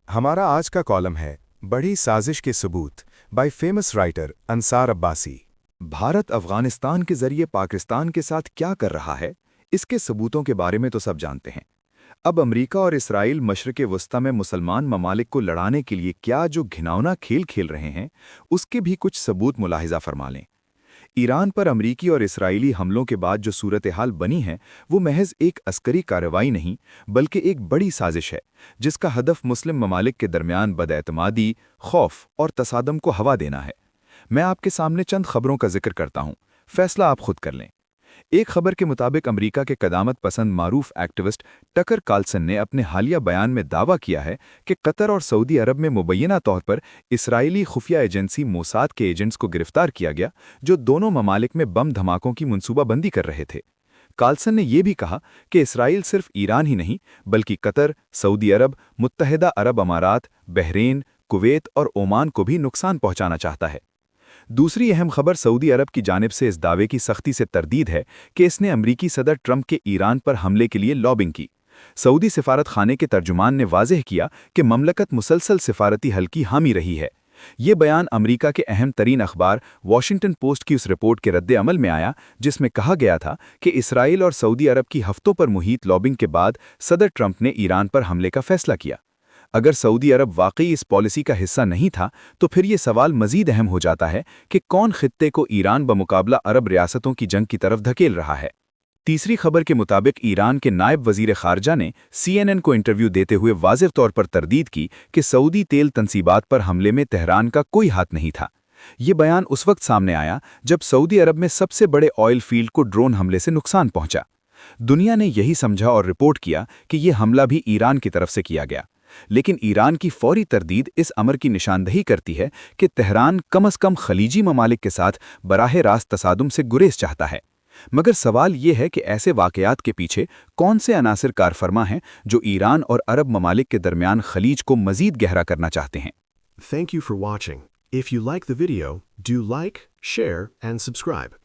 हमारा आज का कॉलम है बड़ी साजिश के सबूत by famous writer Ansar Abbasi. Bharat Afghanistan के जरिए पाकिस्तान के साथ क्या कर रहा है, इसके सबूतों के बारे में तो सब जानते हैं। अब अमेरिका और इसराइल मशरिक़ वस्ता में मुसलमान ममालिक को लड़ाने के लिए क्या जो घिनौना खेल खेल रहे हैं, उसके भी कुछ सबूत मुलाहिजा फरमा लें। ईरान पर अमरीकी और इसराइली हमलों के बाद जो सूरत हाल बनी है, वो महज एक अस्करी कार्रवाई नहीं, बल्कि एक बड़ी साजिश है, जिसका हदफ मुस्लिम ममालिक के दरमियान बदएतमादी, खौफ और तसादम को हवा देना है। मैं आपके सामने चंद खबरों का जिक्र करता हूं, फैसला आप खुद कर लें। एक खबर के मुताबिक अमेरिका के कदामत पसंद मारूफ एक्टिविस्ट टकर कार्लसन ने अपने हालिया बयान में दावा किया है कि कतर और सऊदी अरब में मुबैना तौर पर इसराइली खुफिया एजेंसी मोसाद के एजेंट्स को गिरफ्तार किया गया, जो दोनों ममालिक में बम धमाकों की मनसूबाबंदी कर रहे थे। कार्लसन ने यह भी कहा कि इसराइल सिर्फ ईरान ही नहीं, बल्कि कतर, सऊदी अरब, मुत्तहिदा अरब अमारात, बहरीन, कुवैत और ओमान को भी नुकसान पहुंचाना चाहता है। दूसरी अहम खबर सऊदी अरब की जानिब से इस दावे की सख्ती से तरदीद है कि इसने अमरीकी सदर ट्रंप के ईरान पर हमले के लिए लॉबिंग की। सऊदी सिफारत खाने के तर्जुमान ने वाज़ेह किया कि ममलकत मुसलसल सिफारती हल की हामी रही है। ये बयान अमरीका के अहम तरीन अखबार वॉशिंगटन पोस्ट की उस रिपोर्ट के रद्द अमल में आया, जिसमें कहा गया था कि इसराइल और सऊदी अरब की हफ्तों पर मुहित लॉबिंग के बाद सदर ट्रंप ने ईरान पर हमले का फैसला किया। अगर सऊदी अरब वाकई इस पॉलिसी का हिस्सा नहीं था, तो फिर ये सवाल मजीद अहम हो जाता है कि कौन खित्ते को ईरान बमुकाबला अरब रियासतों की जंग की तरफ धकेल रहा है। तीसरी खबर के मुताबिक ईरान के नायब वजीर खारजा ने CNN को इंटरव्यू देते हुए वाज़ेह तौर पर तरदीद की कि सऊदी तेल तंसीबात पर हमले में तेहरान का कोई हाथ नहीं था। ये बयान उस वक्त सामने आया जब सऊदी अरब में सबसे बड़े ऑयल फील्ड को ड्रोन हमले से नुकसान पहुंचा। दुनिया ने यही समझा और रिपोर्ट किया कि यह हमला भी ईरान की तरफ से किया गया, लेकिन ईरान की फौरी तरदीद इस अमर की निशानदही करती है कि तेहरान कम अज़ कम खलीजी ममालिक के साथ बराह रास्त तसादुम से गुरेज चाहता है। मगर सवाल ये है कि ऐसे वाक़यात के पीछे कौन से अनासिर कारफरमा हैं जो ईरान और अरब ममालिक के दरमियान खलीज को मज़ीद गहरा करना चाहते हैं। Thank you for watching. If you like the video, do like, share, and subscribe.